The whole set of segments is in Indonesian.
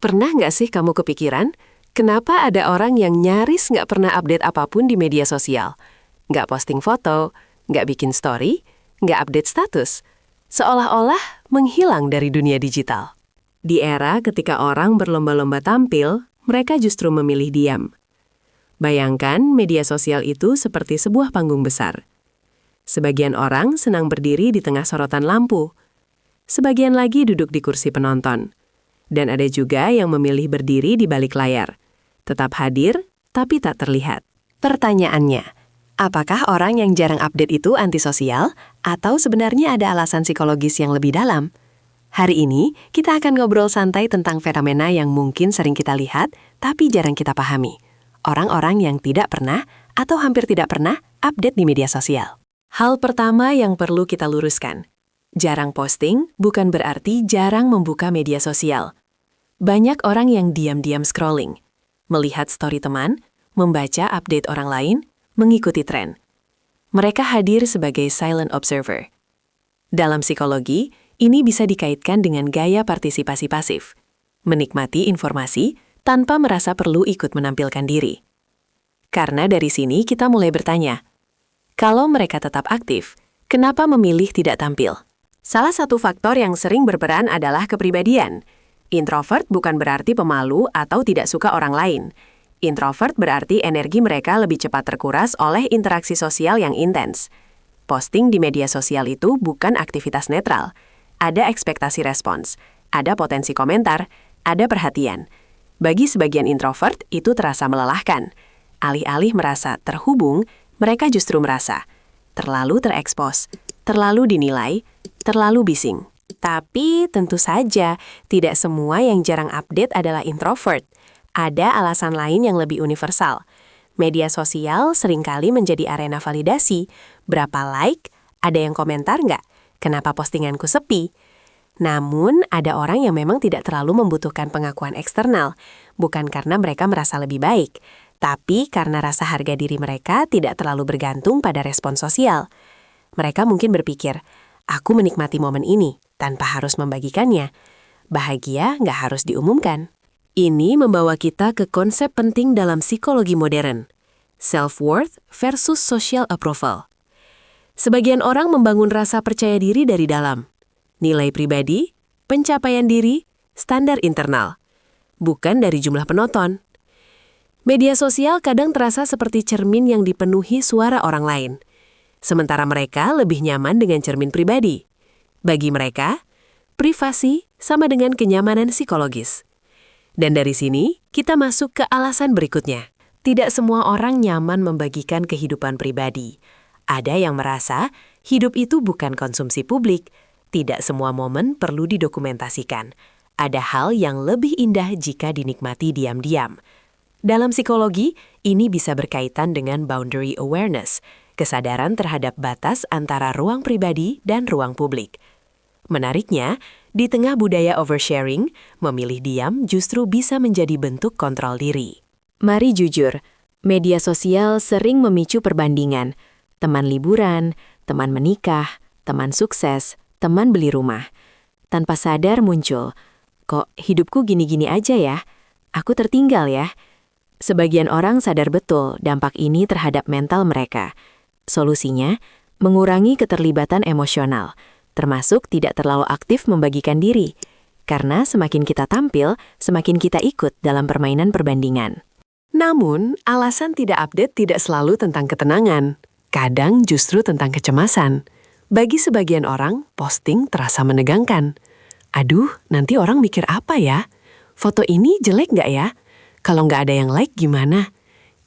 Pernah nggak sih kamu kepikiran, kenapa ada orang yang nyaris nggak pernah update apapun di media sosial? Nggak posting foto, nggak bikin story, nggak update status. Seolah-olah menghilang dari dunia digital. Di era ketika orang berlomba-lomba tampil, mereka justru memilih diam. Bayangkan media sosial itu seperti sebuah panggung besar. Sebagian orang senang berdiri di tengah sorotan lampu. Sebagian lagi duduk di kursi penonton. Dan ada juga yang memilih berdiri di balik layar. Tetap hadir, tapi tak terlihat. Pertanyaannya, apakah orang yang jarang update itu antisosial atau sebenarnya ada alasan psikologis yang lebih dalam? Hari ini, kita akan ngobrol santai tentang fenomena yang mungkin sering kita lihat, tapi jarang kita pahami. Orang-orang yang tidak pernah atau hampir tidak pernah update di media sosial. Hal pertama yang perlu kita luruskan. Jarang posting bukan berarti jarang membuka media sosial. Banyak orang yang diam-diam scrolling, melihat story teman, membaca update orang lain, mengikuti tren. Mereka hadir sebagai silent observer. Dalam psikologi, ini bisa dikaitkan dengan gaya partisipasi pasif. Menikmati informasi tanpa merasa perlu ikut menampilkan diri. Karena dari sini kita mulai bertanya, kalau mereka tetap aktif, kenapa memilih tidak tampil? Salah satu faktor yang sering berperan adalah kepribadian. Introvert bukan berarti pemalu atau tidak suka orang lain. Introvert berarti energi mereka lebih cepat terkuras oleh interaksi sosial yang intens. Posting di media sosial itu bukan aktivitas netral. Ada ekspektasi respons, ada potensi komentar, ada perhatian. Bagi sebagian introvert, itu terasa melelahkan. Alih-alih merasa terhubung, mereka justru merasa terlalu terekspos, terlalu dinilai, terlalu bising. Tapi tentu saja, tidak semua yang jarang update adalah introvert. Ada alasan lain yang lebih universal. Media sosial seringkali menjadi arena validasi. Berapa like? Ada yang komentar nggak? Kenapa postinganku sepi? Namun, ada orang yang memang tidak terlalu membutuhkan pengakuan eksternal, bukan karena mereka merasa lebih baik, tapi karena rasa harga diri mereka tidak terlalu bergantung pada respon sosial. Mereka mungkin berpikir, aku menikmati momen ini tanpa harus membagikannya. Bahagia nggak harus diumumkan. Ini membawa kita ke konsep penting dalam psikologi modern, self-worth versus social approval. Sebagian orang membangun rasa percaya diri dari dalam. Nilai pribadi, pencapaian diri, standar internal. Bukan dari jumlah penonton. Media sosial kadang terasa seperti cermin yang dipenuhi suara orang lain. Sementara mereka lebih nyaman dengan cermin pribadi. Bagi mereka, privasi sama dengan kenyamanan psikologis. Dan dari sini, kita masuk ke alasan berikutnya. Tidak semua orang nyaman membagikan kehidupan pribadi. Ada yang merasa hidup itu bukan konsumsi publik. Tidak semua momen perlu didokumentasikan. Ada hal yang lebih indah jika dinikmati diam-diam. Dalam psikologi, ini bisa berkaitan dengan boundary awareness, kesadaran terhadap batas antara ruang pribadi dan ruang publik. Menariknya, di tengah budaya oversharing, memilih diam justru bisa menjadi bentuk kontrol diri. Mari jujur, media sosial sering memicu perbandingan. Teman liburan, teman menikah, teman sukses, teman beli rumah. Tanpa sadar muncul, kok hidupku gini-gini aja ya? Aku tertinggal ya? Sebagian orang sadar betul dampak ini terhadap mental mereka. Solusinya, mengurangi keterlibatan emosional, termasuk tidak terlalu aktif membagikan diri. Karena semakin kita tampil, semakin kita ikut dalam permainan perbandingan. Namun, alasan tidak update tidak selalu tentang ketenangan. Kadang justru tentang kecemasan. Bagi sebagian orang, posting terasa menegangkan. Aduh, nanti orang mikir apa ya? Foto ini jelek nggak ya? Kalau nggak ada yang like gimana?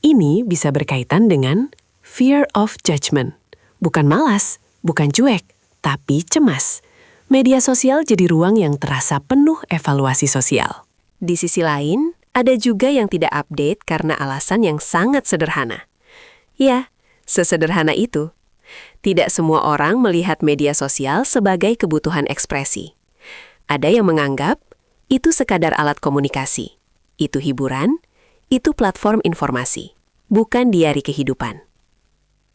Ini bisa berkaitan dengan fear of judgment. Bukan malas, bukan cuek, tapi cemas. Media sosial jadi ruang yang terasa penuh evaluasi sosial. Di sisi lain, ada juga yang tidak update karena alasan yang sangat sederhana. Ya, sesederhana itu. Tidak semua orang melihat media sosial sebagai kebutuhan ekspresi. Ada yang menganggap itu sekadar alat komunikasi. Itu hiburan, itu platform informasi, bukan diari kehidupan.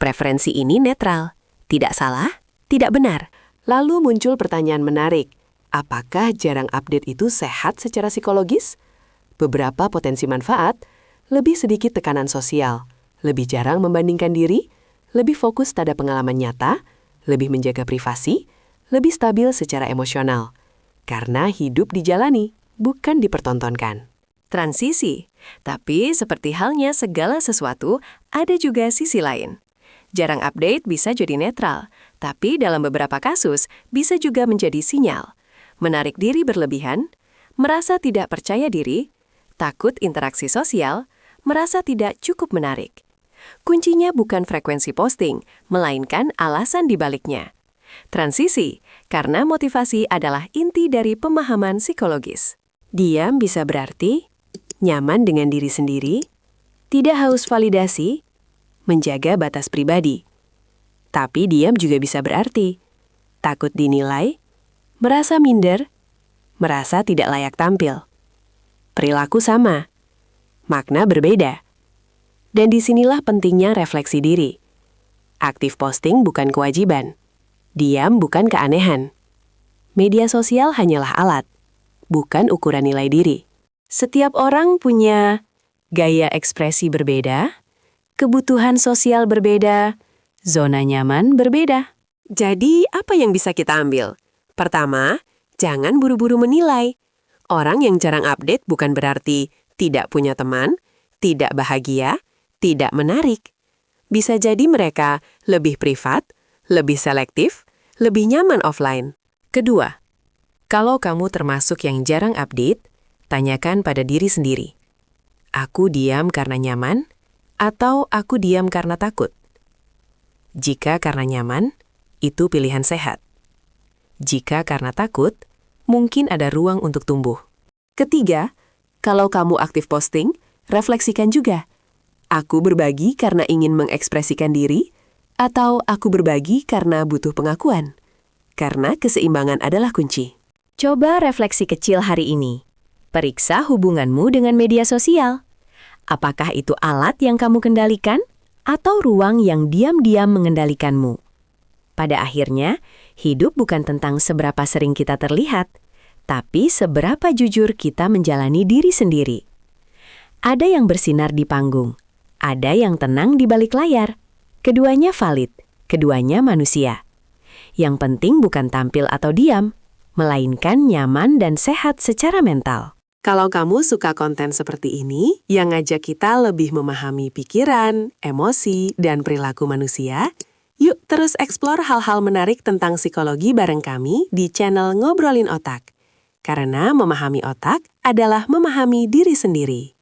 Preferensi ini netral, tidak salah, tidak benar. Lalu muncul pertanyaan menarik, apakah jarang update itu sehat secara psikologis? beberapa potensi manfaat, lebih sedikit tekanan sosial, lebih jarang membandingkan diri, lebih fokus pada pengalaman nyata, lebih menjaga privasi, lebih stabil secara emosional. Karena hidup dijalani, bukan dipertontonkan. Transisi, tapi seperti halnya segala sesuatu, ada juga sisi lain. Jarang update bisa jadi netral, tapi dalam beberapa kasus bisa juga menjadi sinyal. Menarik diri berlebihan, merasa tidak percaya diri, takut interaksi sosial, merasa tidak cukup menarik. Kuncinya bukan frekuensi posting, melainkan alasan di baliknya. Transisi, karena motivasi adalah inti dari pemahaman psikologis. Diam bisa berarti nyaman dengan diri sendiri, tidak haus validasi, menjaga batas pribadi. Tapi diam juga bisa berarti takut dinilai, merasa minder, merasa tidak layak tampil. Perilaku sama, makna berbeda. Dan disinilah pentingnya refleksi diri. Aktif posting bukan kewajiban. Diam bukan keanehan. Media sosial hanyalah alat, bukan ukuran nilai diri. Setiap orang punya gaya ekspresi berbeda, kebutuhan sosial berbeda, zona nyaman berbeda. Jadi, apa yang bisa kita ambil? Pertama, jangan buru-buru menilai. Orang yang jarang update bukan berarti tidak punya teman, tidak bahagia, tidak menarik. Bisa jadi mereka lebih privat, lebih selektif, lebih nyaman offline. Kedua, kalau kamu termasuk yang jarang update, tanyakan pada diri sendiri. Aku diam karena nyaman, atau aku diam karena takut? Jika karena nyaman, itu pilihan sehat. Jika karena takut, mungkin ada ruang untuk tumbuh. Ketiga, kalau kamu aktif posting, refleksikan juga. Aku berbagi karena ingin mengekspresikan diri, atau aku berbagi karena butuh pengakuan? Karena keseimbangan adalah kunci. Coba refleksi kecil hari ini. Periksa hubunganmu dengan media sosial. Apakah itu alat yang kamu kendalikan, atau ruang yang diam-diam mengendalikanmu? Pada akhirnya, hidup bukan tentang seberapa sering kita terlihat, tapi seberapa jujur kita menjalani diri sendiri. Ada yang bersinar di panggung, ada yang tenang di balik layar. Keduanya valid, keduanya manusia. Yang penting bukan tampil atau diam, melainkan nyaman dan sehat secara mental. Kalau kamu suka konten seperti ini, yang ngajak kita lebih memahami pikiran, emosi, dan perilaku manusia, yuk terus eksplor hal-hal menarik tentang psikologi bareng kami di channel Ngobrolin Otak. Karena memahami otak adalah memahami diri sendiri.